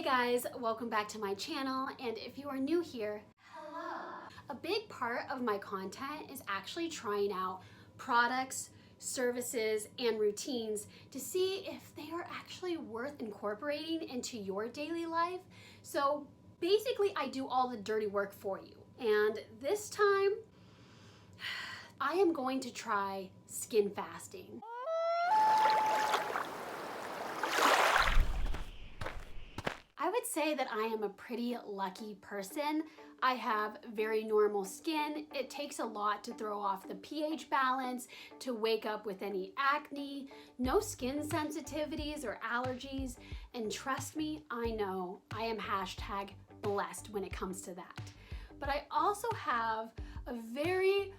Hey guys, welcome back to my channel, and if you are new here, hello. A big part of my content is actually trying out products, services, and routines to see if they are actually worth incorporating into your daily life. So basically, I do all the dirty work for you. And this time, I am going to try skin fasting. I would say that I am a pretty lucky person. I have very normal skin. It takes a lot to throw off the pH balance, to wake up with any acne, no skin sensitivities or allergies, and trust me, I know I am hashtag blessed when it comes to that. But I also have a very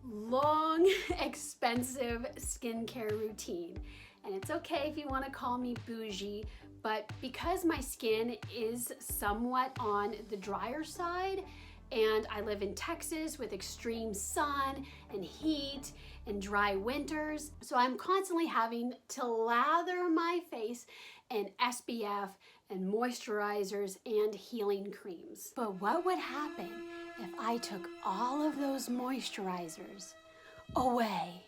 long, expensive skincare routine. And it's okay if you want to call me bougie, but because my skin is somewhat on the drier side, and I live in Texas with extreme sun and heat and dry winters, so I'm constantly having to lather my face in SPF and moisturizers and healing creams. But what would happen if I took all of those moisturizers away?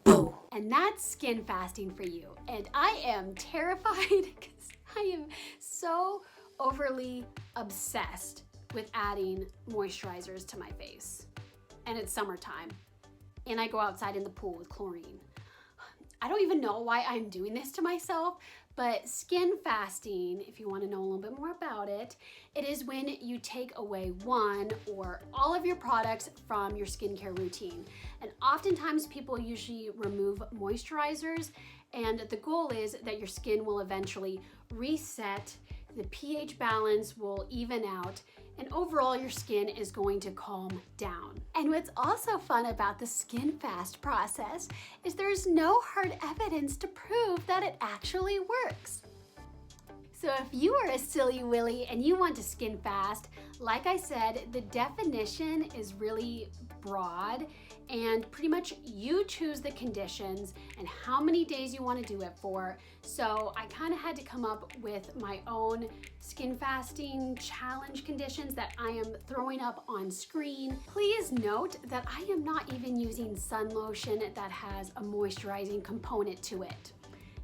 Boom. And that's skin fasting for you. And I am terrified because I am so overly obsessed with adding moisturizers to my face. And it's summertime. And I go outside in the pool with chlorine. I don't even know why I'm doing this to myself, but skin fasting, if you want to know a little bit more about it, it is when you take away one or all of your products from your skincare routine. And oftentimes people usually remove moisturizers, and the goal is that your skin will eventually reset, the pH balance will even out, and overall your skin is going to calm down. And what's also fun about the skin fast process is there's no hard evidence to prove that it actually works. So if you are a silly willy and you want to skin fast, like I said, the definition is really broad, and pretty much you choose the conditions and how many days you want to do it for. So I kind of had to come up with my own skin fasting challenge conditions that I am throwing up on screen. Please note that I am not even using sun lotion that has a moisturizing component to it.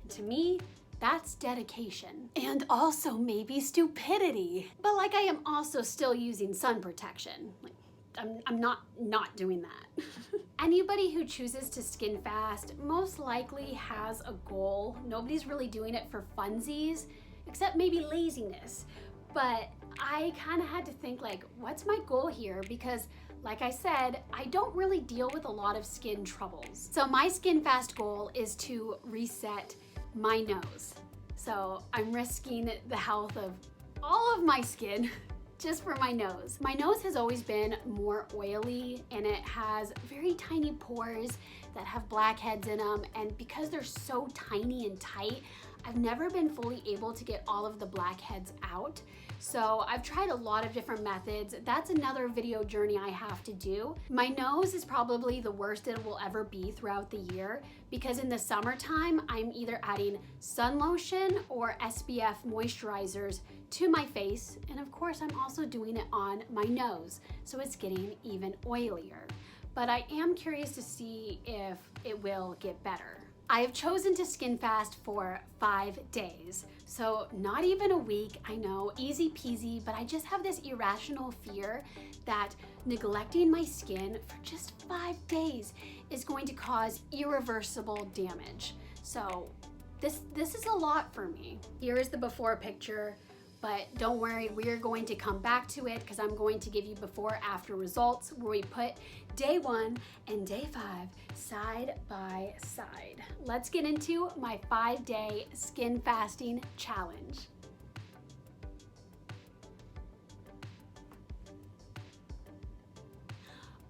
And to me, that's dedication. And also maybe stupidity. But like, I am also still using sun protection. Like, I'm not doing that. Anybody who chooses to skin fast most likely has a goal. Nobody's really doing it for funsies, except maybe laziness. But I kind of had to think, like, what's my goal here? Because like I said, I don't really deal with a lot of skin troubles. So my skin fast goal is to reset my nose. So I'm risking the health of all of my skin just for my nose. My nose has always been more oily, and it has very tiny pores that have blackheads in them, and because they're so tiny and tight, I've never been fully able to get all of the blackheads out. So I've tried a lot of different methods. That's another video journey I have to do. My nose is probably the worst it will ever be throughout the year, because in the summertime, I'm either adding sun lotion or SPF moisturizers to my face. And of course, I'm also doing it on my nose, so it's getting even oilier. But I am curious to see if it will get better. I have chosen to skin fast for 5 days. So not even a week, I know, easy peasy, but I just have this irrational fear that neglecting my skin for just 5 days is going to cause irreversible damage. So this is a lot for me. Here is the before picture, but don't worry, we're going to come back to it because I'm going to give you before after results where we put day 1 and day 5 side by side. Let's get into my 5-day skin fasting challenge.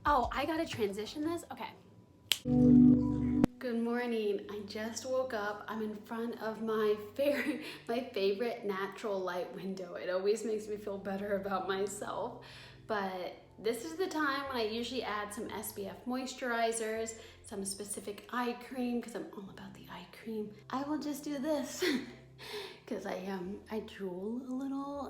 Oh, I gotta transition this? Okay. Good morning. I just woke up. I'm in front of my favorite natural light window. It always makes me feel better about myself. But this is the time when I usually add some SPF moisturizers, some specific eye cream, because I'm all about the eye cream. I will just do this because I drool a little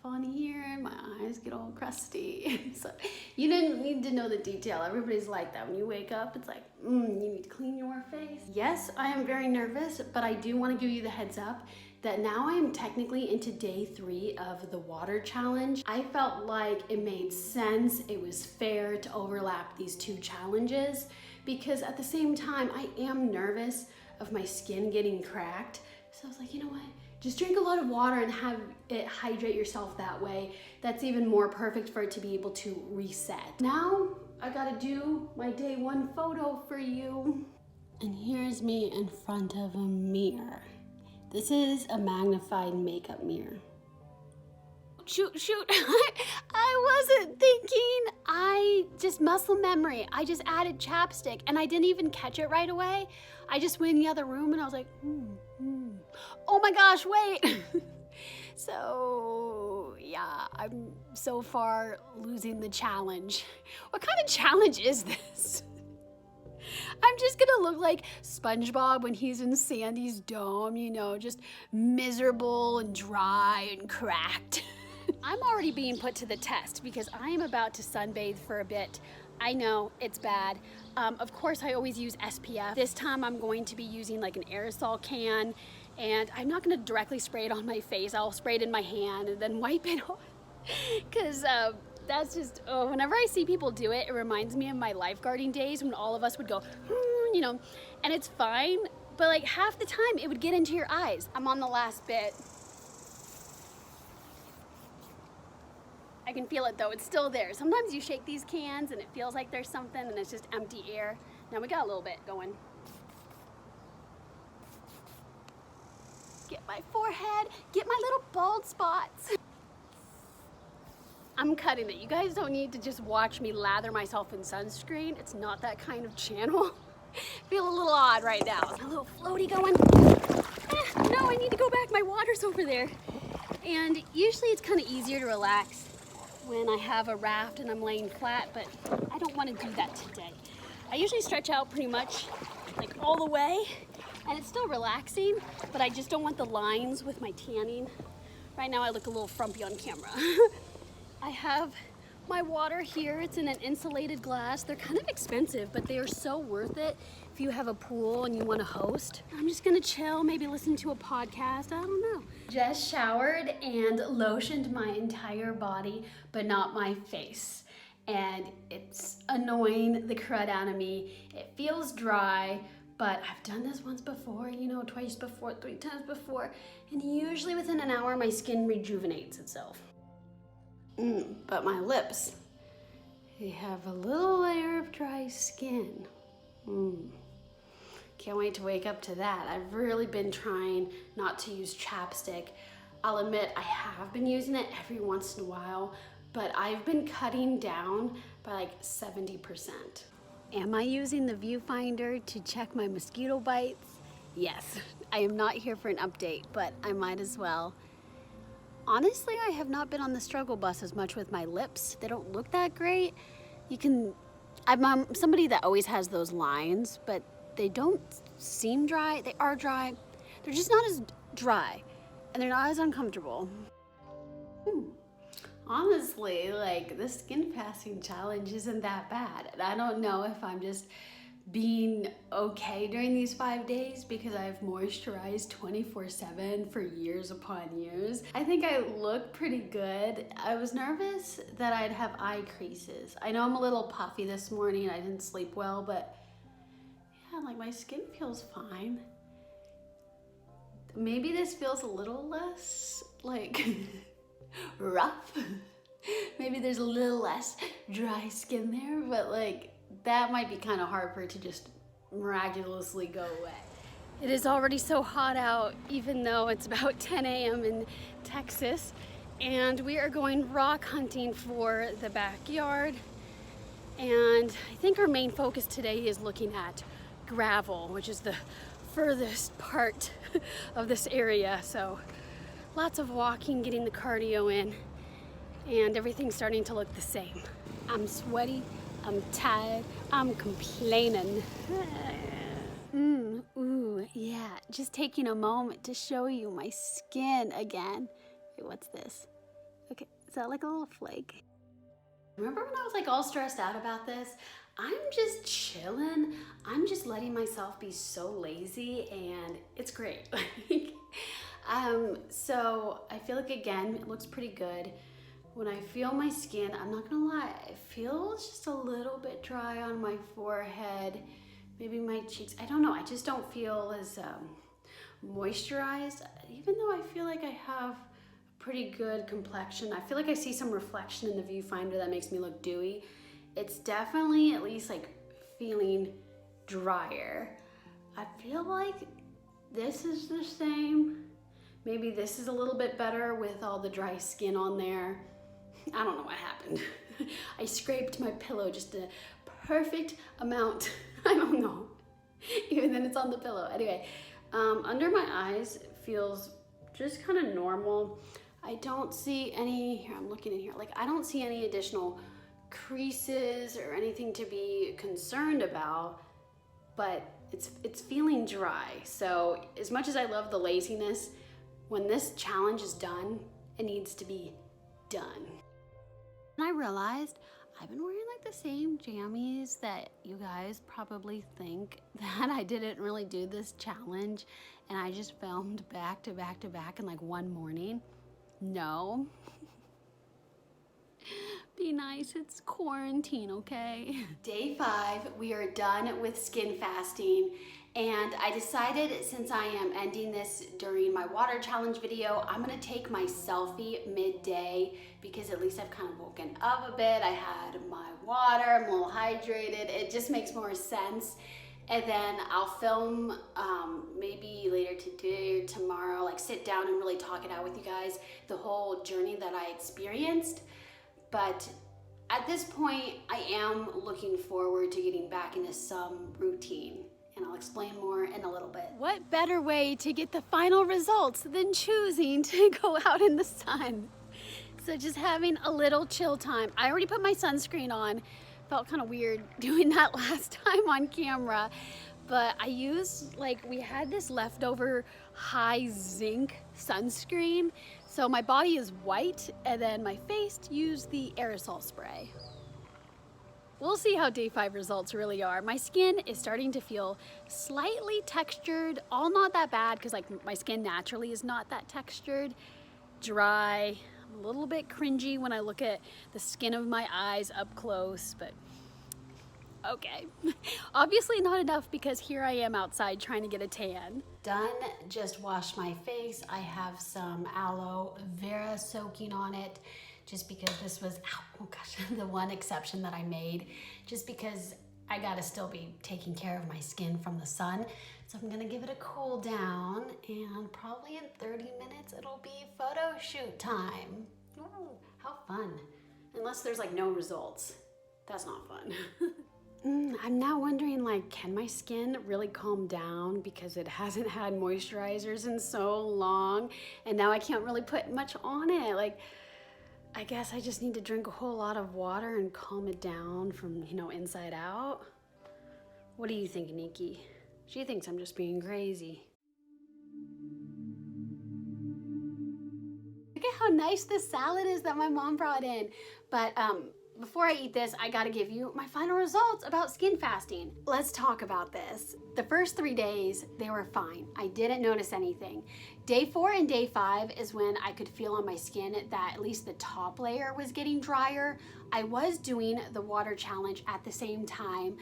on here and my eyes get all crusty. So you didn't need to know the detail. Everybody's like that. When you wake up, it's like, you need to clean your face. Yes, I am very nervous, but I do want to give you the heads up that now I am technically into day 3 of the water challenge. I felt like it made sense, it was fair to overlap these 2 challenges, because at the same time, I am nervous of my skin getting cracked. So I was like, you know what? Just drink a lot of water and have it hydrate yourself that way. That's even more perfect for it to be able to reset. Now, I gotta do my day 1 photo for you. And here's me in front of a mirror. This is a magnified makeup mirror. Shoot. I wasn't thinking. I just muscle memory. I just added chapstick and I didn't even catch it right away. I just went in the other room and I was like, oh my gosh, wait. So yeah, I'm so far losing the challenge. What kind of challenge is this? I'm just gonna look like SpongeBob when he's in Sandy's dome, you know, just miserable and dry and cracked. I'm already being put to the test because I am about to sunbathe for a bit. I know, it's bad. Of course, I always use SPF. This time I'm going to be using like an aerosol can, and I'm not gonna directly spray it on my face. I'll spray it in my hand and then wipe it off. Because that's just, whenever I see people do it, it reminds me of my lifeguarding days when all of us would go, you know, and it's fine, but like half the time it would get into your eyes. I'm on the last bit. I can feel it though, it's still there. Sometimes you shake these cans and it feels like there's something and it's just empty air. Now we got a little bit going. Get my forehead, get my little bald spots. I'm cutting it. You guys don't need to just watch me lather myself in sunscreen. It's not that kind of channel. Feel a little odd right now. A little floaty going. No, I need to go back. My water's over there. And usually it's kind of easier to relax when I have a raft and I'm laying flat, but I don't want to do that today. I usually stretch out pretty much like all the way, and it's still relaxing, but I just don't want the lines with my tanning. Right now I look a little frumpy on camera. I have my water here. It's in an insulated glass. They're kind of expensive, but they are so worth it if you have a pool and you want to host. I'm just gonna chill, maybe listen to a podcast, I don't know. Just showered and lotioned my entire body, but not my face. And it's annoying the crud out of me. It feels dry, but I've done this once before, you know, twice before, 3 times before, and usually within an hour my skin rejuvenates itself. But my lips, they have a little layer of dry skin. Can't wait to wake up to that. I've really been trying not to use chapstick. I'll admit I have been using it every once in a while, but I've been cutting down by like 70%. Am I using the viewfinder to check my mosquito bites? Yes, I am not here for an update, but I might as well. Honestly, I have not been on the struggle bus as much with my lips. They don't look that great. I'm somebody that always has those lines, but they don't seem dry. They are dry. They're just not as dry, and they're not as uncomfortable. Honestly, like, the skin passing challenge isn't that bad. And I don't know if I'm just being okay during these 5 days because I've moisturized 24/7 for years upon years. I think I look pretty good. I was nervous that I'd have eye creases. I know I'm a little puffy this morning. I didn't sleep well, but yeah, like my skin feels fine. Maybe this feels a little less like rough. Maybe there's a little less dry skin there, but like that might be kind of hard for it to just miraculously go away. It is already so hot out, even though it's about 10 a.m. in Texas, and we are going rock hunting for the backyard. And I think our main focus today is looking at gravel, which is the furthest part of this area. So lots of walking, getting the cardio in, and everything's starting to look the same. I'm sweaty, I'm tired, I'm complaining. Ooh, yeah, just taking a moment to show you my skin again. Wait, what's this? Okay, is that like a little flake? Remember when I was like all stressed out about this? I'm just chilling. I'm just letting myself be so lazy and it's great. So I feel like again, it looks pretty good. When I feel my skin, I'm not gonna lie, it feels just a little bit dry on my forehead, maybe my cheeks. I don't know, I just don't feel as moisturized, even though I feel like I have a pretty good complexion. I feel like I see some reflection in the viewfinder that makes me look dewy. It's definitely at least like feeling drier. I feel like this is the same. Maybe this is a little bit better with all the dry skin on there. I don't know what happened. I scraped my pillow just a perfect amount. I don't know. Even then it's on the pillow. Anyway, under my eyes feels just kind of normal. I don't see any, here I'm looking in here, like I don't see any additional creases or anything to be concerned about, but it's feeling dry. So as much as I love the laziness, when this challenge is done, it needs to be done. And I realized I've been wearing like the same jammies that you guys probably think that I didn't really do this challenge and I just filmed back to back to back in like one morning. No. Be nice, it's quarantine, okay? Day 5, we are done with skin fasting, and I decided since I am ending this during my water challenge video, I'm gonna take my selfie midday because at least I've kind of woken up a bit. I had my water, I'm a little hydrated. It just makes more sense. And then I'll film maybe later today or tomorrow, like sit down and really talk it out with you guys, the whole journey that I experienced. But at this point, I am looking forward to getting back into some routine, and I'll explain more in a little bit. What better way to get the final results than choosing to go out in the sun? So just having a little chill time. I already put my sunscreen on. Felt kind of weird doing that last time on camera, but I used, like, we had this leftover high zinc sunscreen. So my body is white, and then my face used the aerosol spray. We'll see how day 5 results really are. My skin is starting to feel slightly textured, all not that bad, because like my skin naturally is not that textured. Dry, a little bit cringy when I look at the skin of my eyes up close, but okay. Obviously not enough because here I am outside trying to get a tan. Done, just washed my face. I have some aloe vera soaking on it just because this was, oh gosh, the one exception that I made, just because I gotta still be taking care of my skin from the sun. So I'm gonna give it a cool down, and probably in 30 minutes it'll be photo shoot time. Ooh, how fun. Unless there's like no results. That's not fun. I'm now wondering, like, can my skin really calm down because it hasn't had moisturizers in so long, and now I can't really put much on it? Like, I guess I just need to drink a whole lot of water and calm it down from, you know, inside out. What do you think, Nikki? She thinks I'm just being crazy. Look at how nice this salad is that my mom brought in. But before I eat this, I gotta give you my final results about skin fasting. Let's talk about this. The first 3 days, they were fine. I didn't notice anything. Day 4 and day 5 is when I could feel on my skin that at least the top layer was getting drier. I was doing the water challenge at the same time,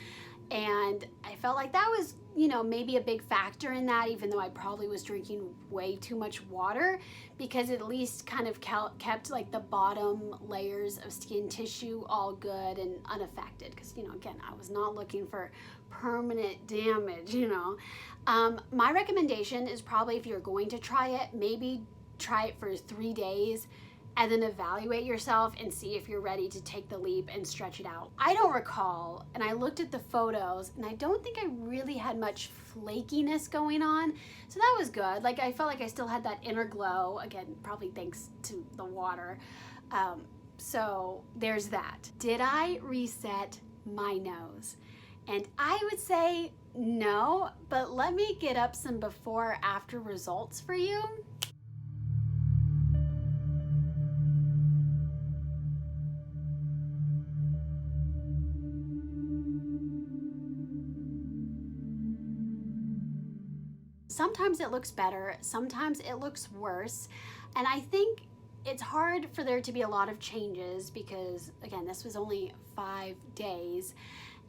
and I felt like that was, you know, maybe a big factor in that, even though I probably was drinking way too much water, because it at least kind of kept like the bottom layers of skin tissue all good and unaffected. Because, you know, again, I was not looking for permanent damage, you know. My recommendation is probably, if you're going to try it, maybe try it for 3 days and then evaluate yourself and see if you're ready to take the leap and stretch it out. I don't recall, and I looked at the photos, and I don't think I really had much flakiness going on, so that was good. Like, I felt like I still had that inner glow, again, probably thanks to the water. So there's that. Did I reset my nose? And I would say no, but let me get up some before after results for you. sometimes it looks better, sometimes it looks worse. And I think it's hard for there to be a lot of changes because, again, this was only 5 days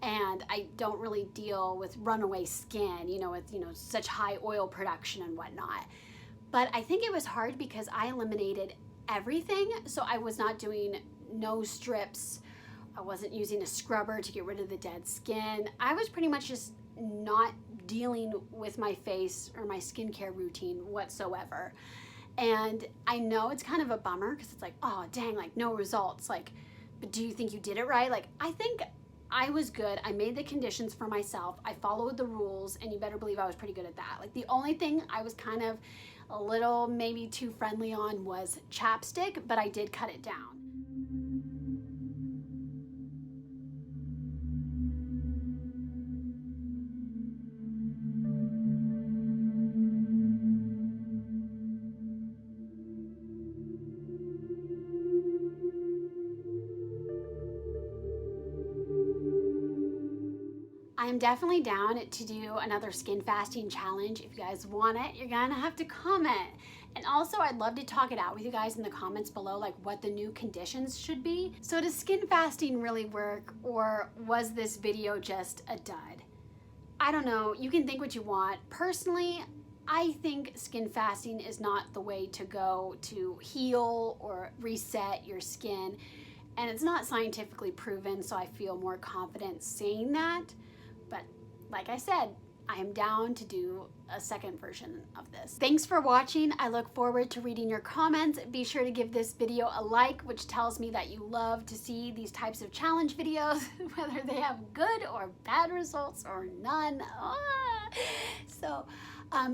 and I don't really deal with runaway skin, with, such high oil production and whatnot. But I think it was hard because I eliminated everything. So I was not doing no strips. I wasn't using a scrubber to get rid of the dead skin. I was pretty much just not dealing with my face or my skincare routine whatsoever. And I know it's kind of a bummer because it's like, oh dang, like no results. Like, but do you think you did it right? Like, I think I was good. I made the conditions for myself. I followed the rules, and you better believe I was pretty good at that. Like, the only thing I was kind of a little maybe too friendly on was chapstick, but I did cut it down. I'm definitely down to do another skin fasting challenge. If you guys want it, you're gonna have to comment. And also, I'd love to talk it out with you guys in the comments below, like what the new conditions should be. So does skin fasting really work, or was this video just a dud? I don't know, you can think what you want. Personally, I think skin fasting is not the way to go to heal or reset your skin. And it's not scientifically proven, so I feel more confident saying that. But like I said, I am down to do a second version of this. Thanks for watching. I look forward to reading your comments. Be sure to give this video a like, which tells me that you love to see these types of challenge videos, whether they have good or bad results or none. So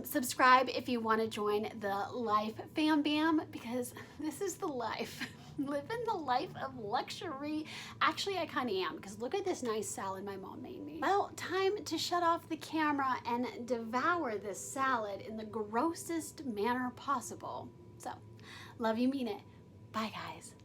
subscribe if you want to join the Life Fam Bam, because this is the life. Living the life of luxury. Actually, I kind of am, because look at this nice salad my mom made me. Well, time to shut off the camera and devour this salad in the grossest manner possible. So, love you, mean it. Bye, guys.